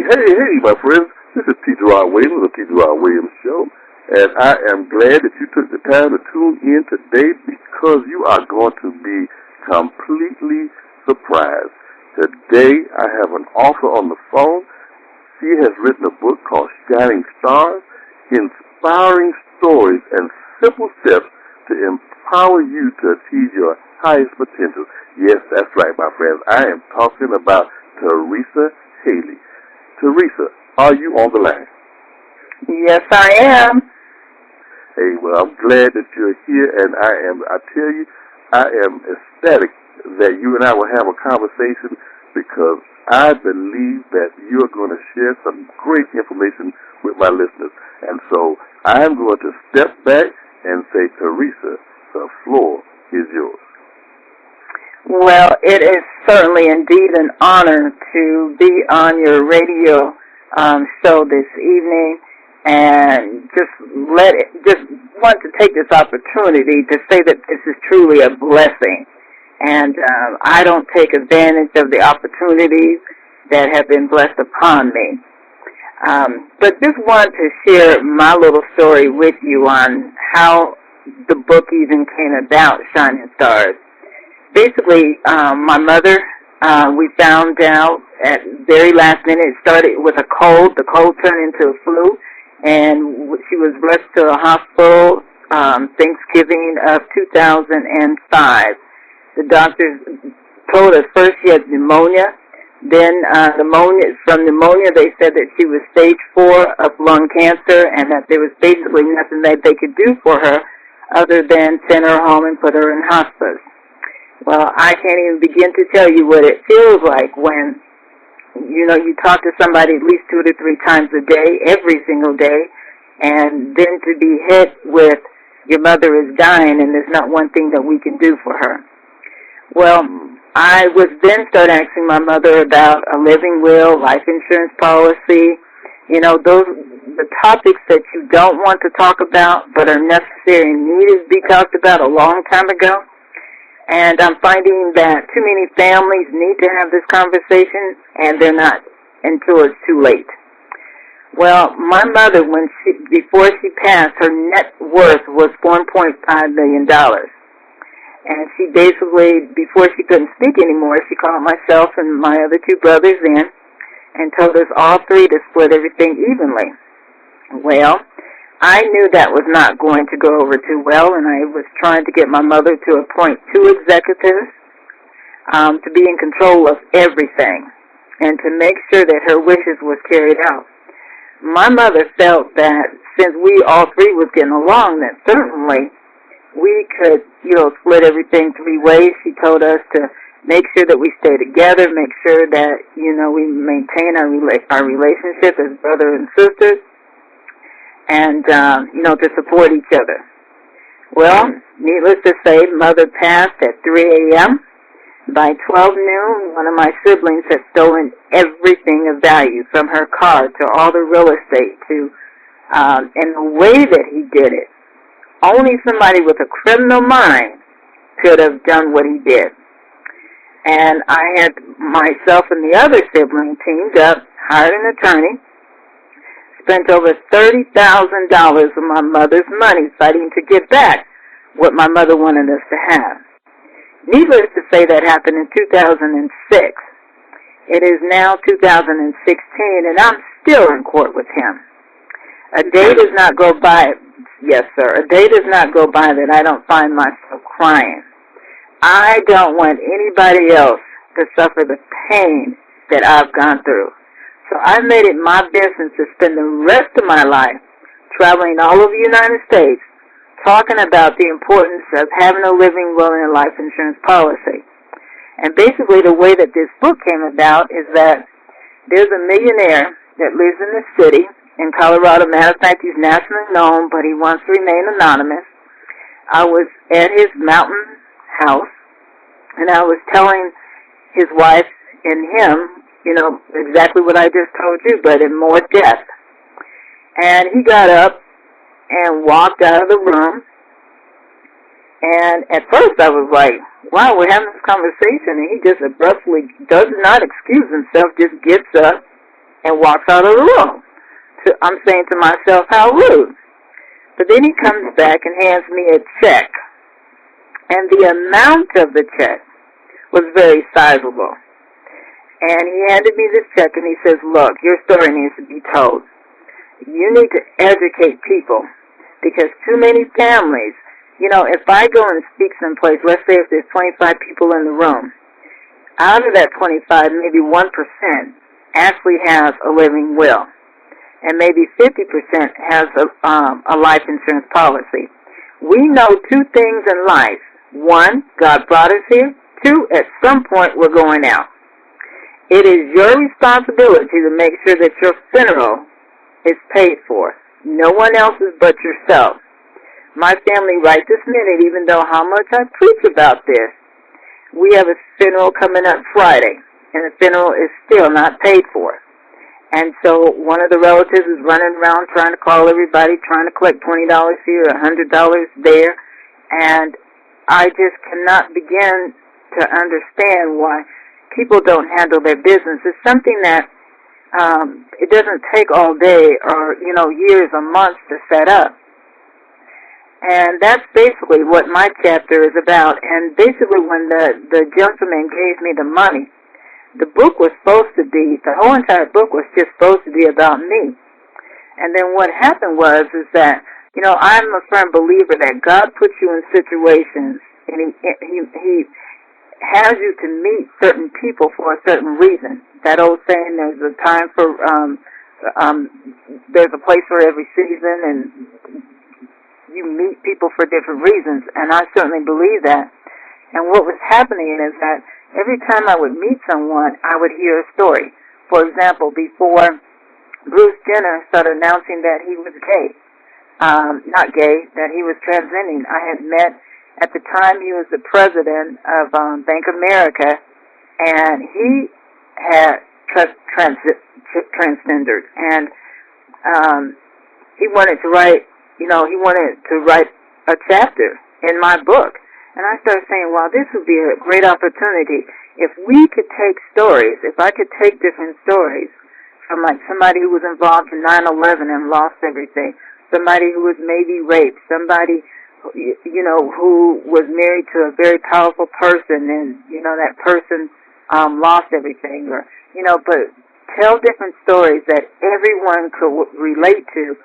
Hey, my friends. This is T. Gerard Williams of the T. Gerard Williams Show, and I am glad that you took the time to tune in today because you are going to be completely surprised. Today, I have an author on the phone. She has written a book called Shining Stars, Inspiring Stories and Simple Steps to Empower You to Achieve Your Highest Potential. Yes, that's right, my friends. I am talking about Teresa Hailey. Teresa, are you on the line? Yes, I am. Hey, well, I'm glad that you're here, and I tell you, I am ecstatic that you and I will have a conversation because I believe that you're going to share some great information with my listeners. And so I'm going to step back and say, Teresa, the floor is yours. Well, it is certainly indeed an honor to be on your radio show this evening, and just want to take this opportunity to say that this is truly a blessing, and I don't take advantage of the opportunities that have been blessed upon me. But just wanted to share my little story with you on how the book even came about, Shining Stars. Basically, my mother, we found out at very last minute, it started with a cold. The cold turned into a flu, and she was rushed to a hospital Thanksgiving of 2005. The doctors told us first she had pneumonia. Then from pneumonia, they said that she was stage 4 of lung cancer and that there was basically nothing that they could do for her other than send her home and put her in hospice. Well, I can't even begin to tell you what it feels like when, you talk to somebody at least 2 to 3 times a day, every single day, and then to be hit with your mother is dying and there's not one thing that we can do for her. Well, I was then start asking my mother about a living will, life insurance policy, the topics that you don't want to talk about but are necessary and needed to be talked about a long time ago. And I'm finding that too many families need to have this conversation, and they're not until it's too late. Well, my mother, before she passed, her net worth was $1.5 million. And she basically, before she couldn't speak anymore, she called myself and my other 2 brothers in and told us all 3 to split everything evenly. Well, I knew that was not going to go over too well, and I was trying to get my mother to appoint 2 executives to be in control of everything and to make sure that her wishes was carried out. My mother felt that since we all 3 was getting along, that certainly we could, split everything 3 ways. She told us to make sure that we stay together, make sure that, we maintain our relationship as brother and sisters, and, to support each other. Well, needless to say, Mother passed at 3 a.m. By 12 noon, one of my siblings had stolen everything of value, from her car to all the real estate to, and the way that he did it, only somebody with a criminal mind could have done what he did. And I had myself and the other sibling teamed up, hired an attorney, spent over $30,000 of my mother's money fighting to get back what my mother wanted us to have. Needless to say, that happened in 2006. It is now 2016, and I'm still in court with him. A day does not go by, yes, sir, a day does not go by that I don't find myself crying. I don't want anybody else to suffer the pain that I've gone through. So I made it my business to spend the rest of my life traveling all over the United States talking about the importance of having a living will and a life insurance policy. And basically the way that this book came about is that there's a millionaire that lives in the city in Colorado. Matter of fact, he's nationally known, but he wants to remain anonymous. I was at his mountain house, and I was telling his wife and him, exactly what I just told you, but in more depth. And he got up and walked out of the room. And at first I was like, wow, we're having this conversation. And he just abruptly does not excuse himself, just gets up and walks out of the room. So I'm saying to myself, how rude. But then he comes back and hands me a check. And the amount of the check was very sizable. And he handed me this check and he says, look, your story needs to be told. You need to educate people because too many families, if I go and speak someplace, let's say if there's 25 people in the room, out of that 25, maybe 1% actually has a living will. And maybe 50% has a life insurance policy. We know two things in life. One, God brought us here. Two, at some point we're going out. It is your responsibility to make sure that your funeral is paid for. No one else's but yourself. My family right this minute, even though how much I preach about this, we have a funeral coming up Friday, and the funeral is still not paid for. And so one of the relatives is running around trying to call everybody, trying to collect $20 here, $100 there, and I just cannot begin to understand why people don't handle their business. It's something that it doesn't take all day or, years or months to set up. And that's basically what my chapter is about. And basically when the gentleman gave me the money, the book was supposed to be, the whole entire book was just supposed to be about me. And then what happened is that, I'm a firm believer that God puts you in situations and he has you to meet certain people for a certain reason. That old saying, there's a time for, there's a place for every season, and you meet people for different reasons, and I certainly believe that. And what was happening is that every time I would meet someone, I would hear a story. For example, before Bruce Jenner started announcing that he was gay, not gay, that he was transcending, I had met, at the time he was the president of Bank of America, and he had transgendered, and he wanted to write, a chapter in my book. And I started saying, well, this would be a great opportunity if we could take stories, if I could take different stories from like somebody who was involved in 9/11 and lost everything, somebody who was maybe raped, somebody, who was married to a very powerful person and, that person lost everything, or, but tell different stories that everyone could relate to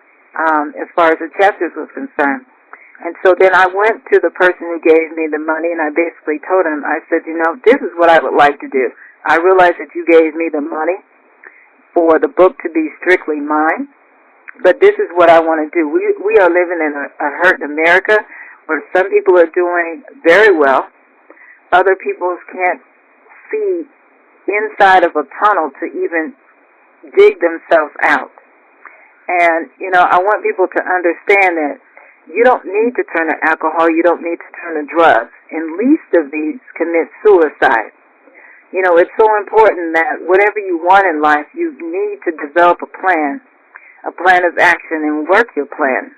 as far as the chapters was concerned. And so then I went to the person who gave me the money, and I basically told him, I said, this is what I would like to do. I realize that you gave me the money for the book to be strictly mine, but this is what I want to do. We are living in a hurt America where some people are doing very well. Other people can't see inside of a tunnel to even dig themselves out. And, I want people to understand that you don't need to turn to alcohol. You don't need to turn to drugs. And least of these commit suicide. It's so important that whatever you want in life, you need to develop a plan of action, and work your plan.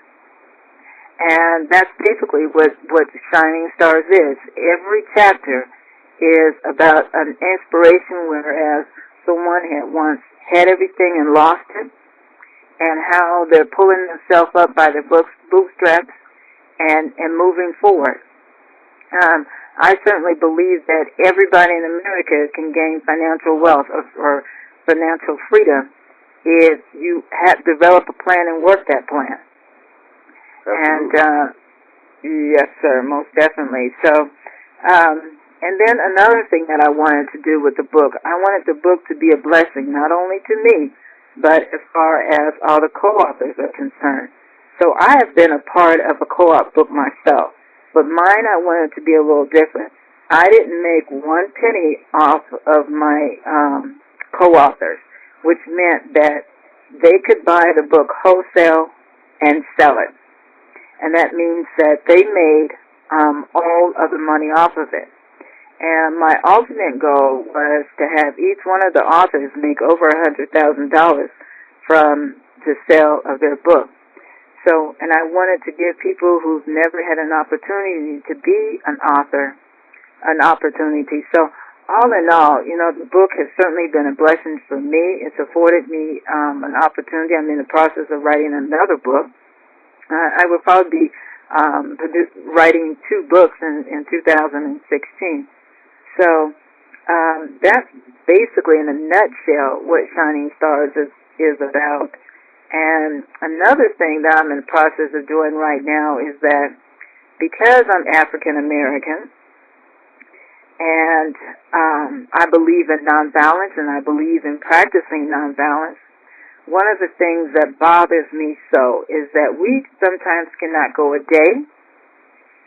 And that's basically what Shining Stars is. Every chapter is about an inspiration, whereas someone had once had everything and lost it, and how they're pulling themselves up by their bootstraps and moving forward. I certainly believe that everybody in America can gain financial wealth or financial freedom if you develop a plan and work that plan. Absolutely. And yes, sir, most definitely. So, and then another thing that I wanted to do with the book, I wanted the book to be a blessing not only to me, but as far as all the co-authors are concerned. So I have been a part of a co-op book myself, but mine I wanted to be a little different. I didn't make 1 penny off of my co-authors, which meant that they could buy the book wholesale and sell it. And that means that they made all of the money off of it. And my ultimate goal was to have each one of the authors make over $100,000 from the sale of their book. So, and I wanted to give people who've never had an opportunity to be an author an opportunity. So all in all, the book has certainly been a blessing for me. It's afforded me an opportunity. I'm in the process of writing another book. I will probably be writing 2 books in 2016. So that's basically, in a nutshell, what Shining Stars is about. And another thing that I'm in the process of doing right now is that because I'm African American, and I believe in nonviolence, and I believe in practicing nonviolence, one of the things that bothers me so is that we sometimes cannot go a day,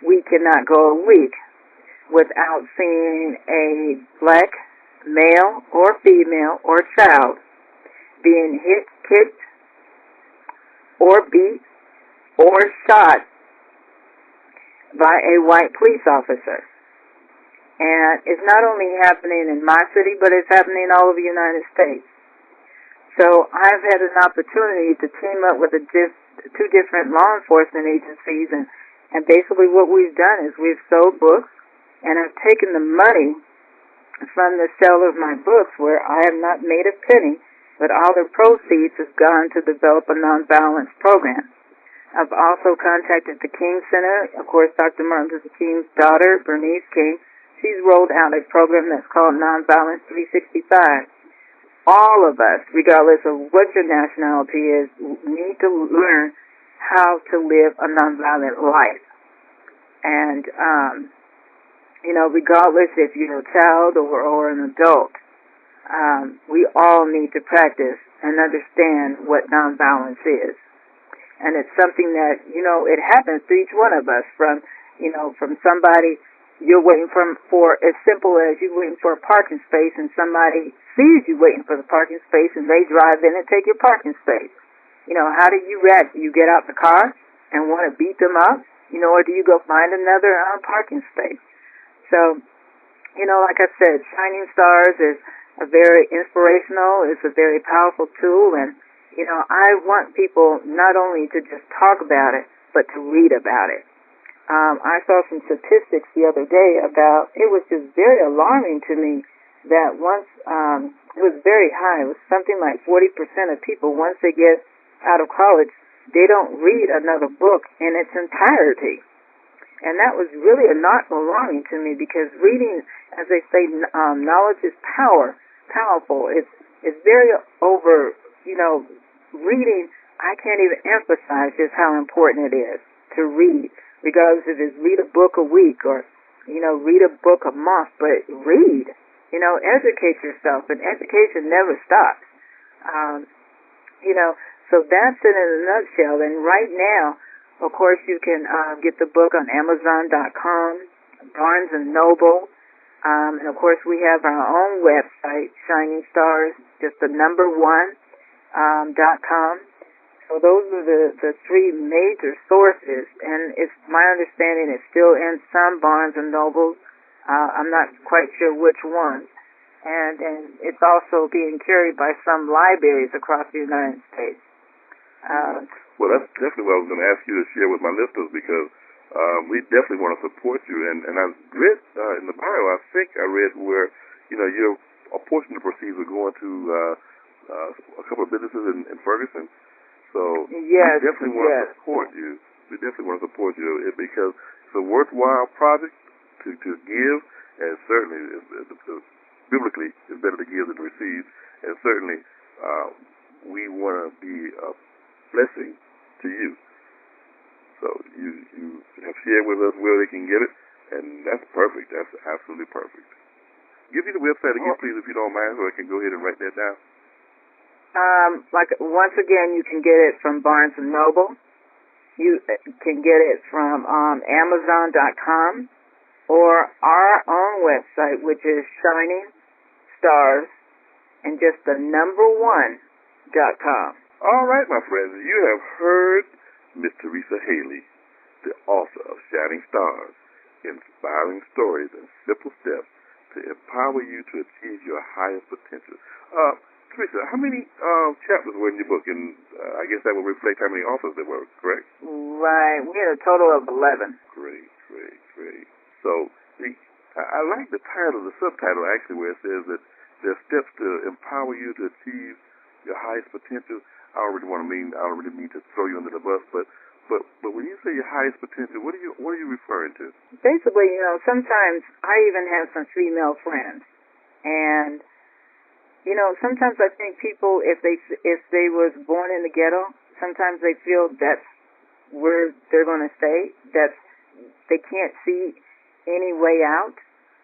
we cannot go a week without seeing a black male or female or child being hit, kicked, or beat, or shot by a white police officer. And it's not only happening in my city, but it's happening all over the United States. So I've had an opportunity to team up with 2 different law enforcement agencies, and basically what we've done is we've sold books, and I've taken the money from the sale of my books, where I have not made a penny, but all the proceeds have gone to develop a nonviolence program. I've also contacted the King Center. Of course, Dr. Martin Luther King's daughter, Bernice King, she's rolled out a program that's called Nonviolence 365. All of us, regardless of what your nationality is, need to learn how to live a nonviolent life. And, regardless if you're a child or an adult, we all need to practice and understand what nonviolence is. And it's something that, it happens to each one of us, from somebody you're waiting for as simple as you waiting for a parking space, and somebody sees you waiting for the parking space and they drive in and take your parking space. How do you react? Do you get out the car and want to beat them up? Or do you go find another parking space? So, like I said, Shining Stars is a very inspirational, it's a very powerful tool, and, I want people not only to just talk about it, but to read about it. I saw some statistics the other day about, it was just very alarming to me that once, it was very high, it was something like 40% of people, once they get out of college, they don't read another book in its entirety. And that was really not alarming to me, because reading, as they say, knowledge is powerful. It's very reading, I can't even emphasize just how important it is to read. Regardless if it's read a book a week or, read a book a month, but read, educate yourself, and education never stops. So that's it in a nutshell. And right now, of course, you can get the book on Amazon.com, Barnes & Noble, and of course we have our own website, Shining Stars, just the number 1.com. So those are the 3 major sources, and it's my understanding it's still in some Barnes and Nobles. I'm not quite sure which ones. And it's also being carried by some libraries across the United States. Well, that's definitely what I was going to ask you to share with my listeners, because we definitely want to support you. And I read in the bio, I think I read where, a portion of the proceeds are going to a couple of businesses in Ferguson. So yes, we definitely want to support you. We definitely want to support you because it's a worthwhile project to give, and certainly, biblically, it's better to give than to receive. And certainly, we want to be a blessing to you. So you have shared with us where they can get it, and that's perfect. That's absolutely perfect. Give me the website again, please, if you don't mind, so I can go ahead and write that down. Once again, you can get it from Barnes & Noble. You can get it from Amazon.com or our own website, which is Shining Stars and just the number 1.com. All right, my friends, you have heard Miss Teresa Hailey, the author of Shining Stars, inspiring stories and simple steps to empower you to achieve your highest potential. Teresa, how many chapters were in your book? And I guess that will reflect how many authors there were, correct? Right. We had a total of 11. Great. So, I like the title, the subtitle actually, where it says that there are steps to empower you to achieve your highest potential. I don't really mean to throw you under the bus, but when you say your highest potential, what are you referring to? Basically, sometimes I even have some female friends, and sometimes I think people, if they was born in the ghetto, sometimes they feel that's where they're going to stay, that they can't see any way out.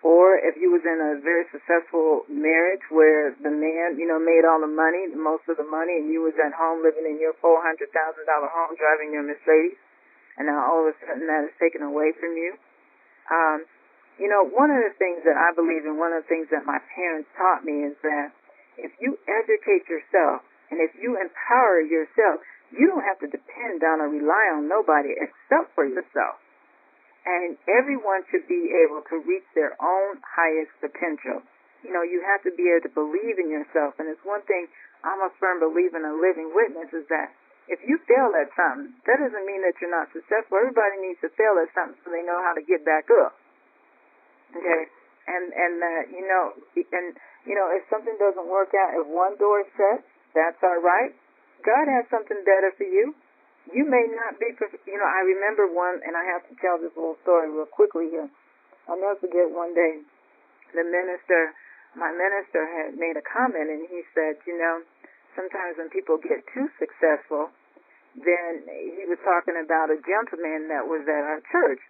Or if you was in a very successful marriage where the man, made all the money, most of the money, and you was at home living in your $400,000 home driving your Mercedes, and now all of a sudden that is taken away from you. One of the things that I believe in, one of the things that my parents taught me is that if you educate yourself and if you empower yourself, you don't have to depend on or rely on nobody except for yourself. And everyone should be able to reach their own highest potential. You have to be able to believe in yourself. And it's one thing I'm a firm believer in, a living witness, is that if you fail at something, that doesn't mean that you're not successful. Everybody needs to fail at something so they know how to get back up. Okay? And if something doesn't work out, if one door is shut, that's all right. God has something better for you. You may not be, I remember one, and I have to tell this little story real quickly here. I'll never forget one day, my minister had made a comment, and he said, sometimes when people get too successful, then he was talking about a gentleman that was at our church,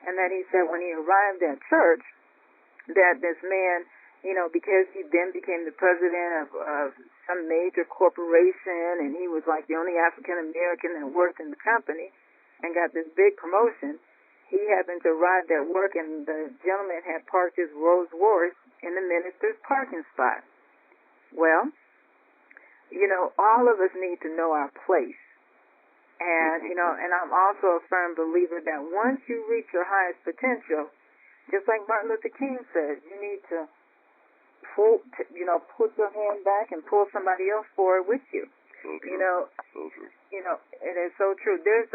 and that he said when he arrived at church, that this man, because he then became the president of some major corporation, and he was like the only African American that worked in the company and got this big promotion, he happened to arrive at work, and the gentleman had parked his Rolls Royce in the minister's parking spot. Well, all of us need to know our place. And, and I'm also a firm believer that once you reach your highest potential, just like Martin Luther King said, you need to put your hand back and pull somebody else forward with you. So true. So true. It is so true. There's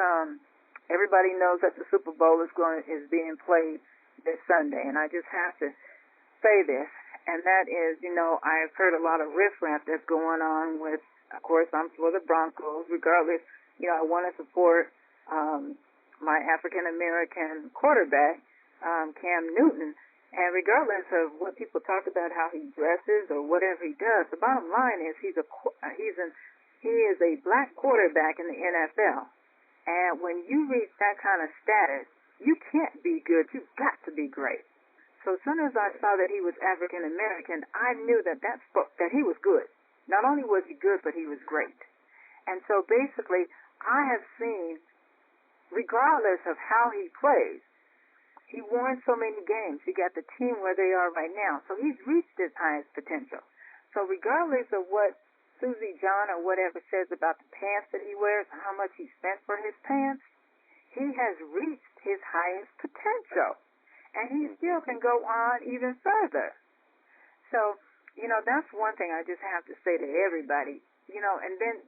everybody knows that the Super Bowl is being played this Sunday, and I just have to say this, and that is, I've heard a lot of riffraff that's going on with, of course, I'm for the Broncos, regardless. I want to support my African American quarterback, Cam Newton. And regardless of what people talk about, how he dresses or whatever he does, the bottom line is he is a black quarterback in the NFL. And when you reach that kind of status, you can't be good. You've got to be great. So as soon as I saw that he was African American, I knew that he was good. Not only was he good, but he was great. And so basically, I have seen, regardless of how he plays, he won so many games. He got the team where they are right now. So he's reached his highest potential. So regardless of what Susie John or whatever says about the pants that he wears and how much he spent for his pants, he has reached his highest potential. And he still can go on even further. So, that's one thing I just have to say to everybody. And then,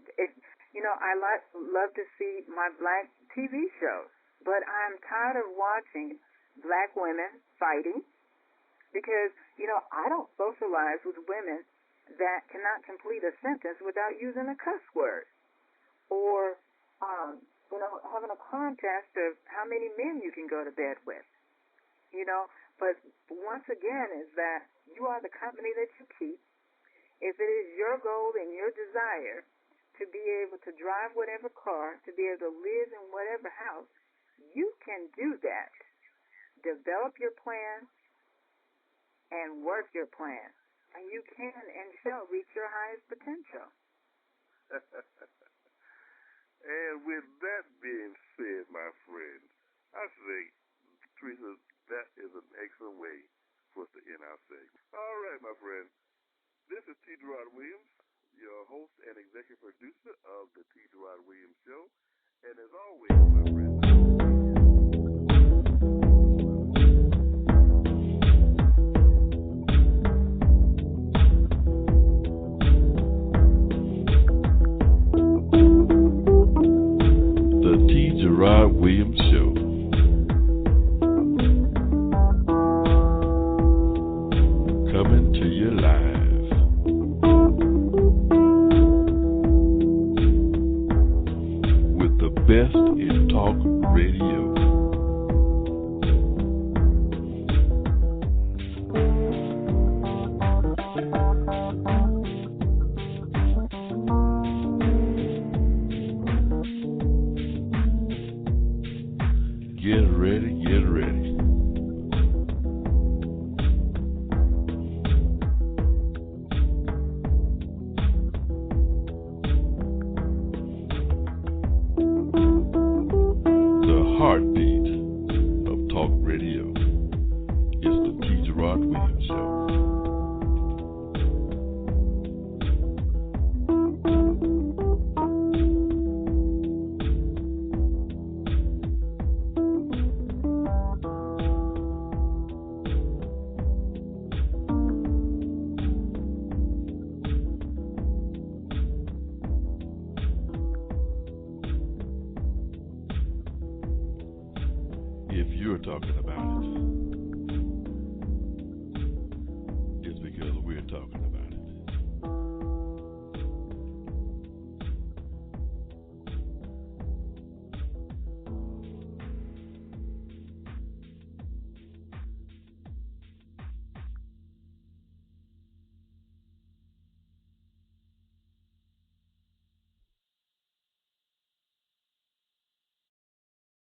I love to see my black TV shows. But I'm tired of watching black women fighting because, I don't socialize with women that cannot complete a sentence without using a cuss word or, having a contest of how many men you can go to bed with, But once again is that you are the company that you keep. If it is your goal and your desire to be able to drive whatever car, to be able to live in whatever house, you can do that. Develop your plan and work your plan, and you can and shall reach your highest potential. And with that being said, my friend, I think, Teresa, that is an excellent way for us to end our segment. All right, my friend. This is T. Gerard Williams, your host and executive producer of the T. Gerard Williams Show. And as always, my friend, The T. Gerard Williams Show. best in talk radio. Get ready, get ready. The heartbeat of talk radio is the T. Gerard Williams Show. If you're talking about it.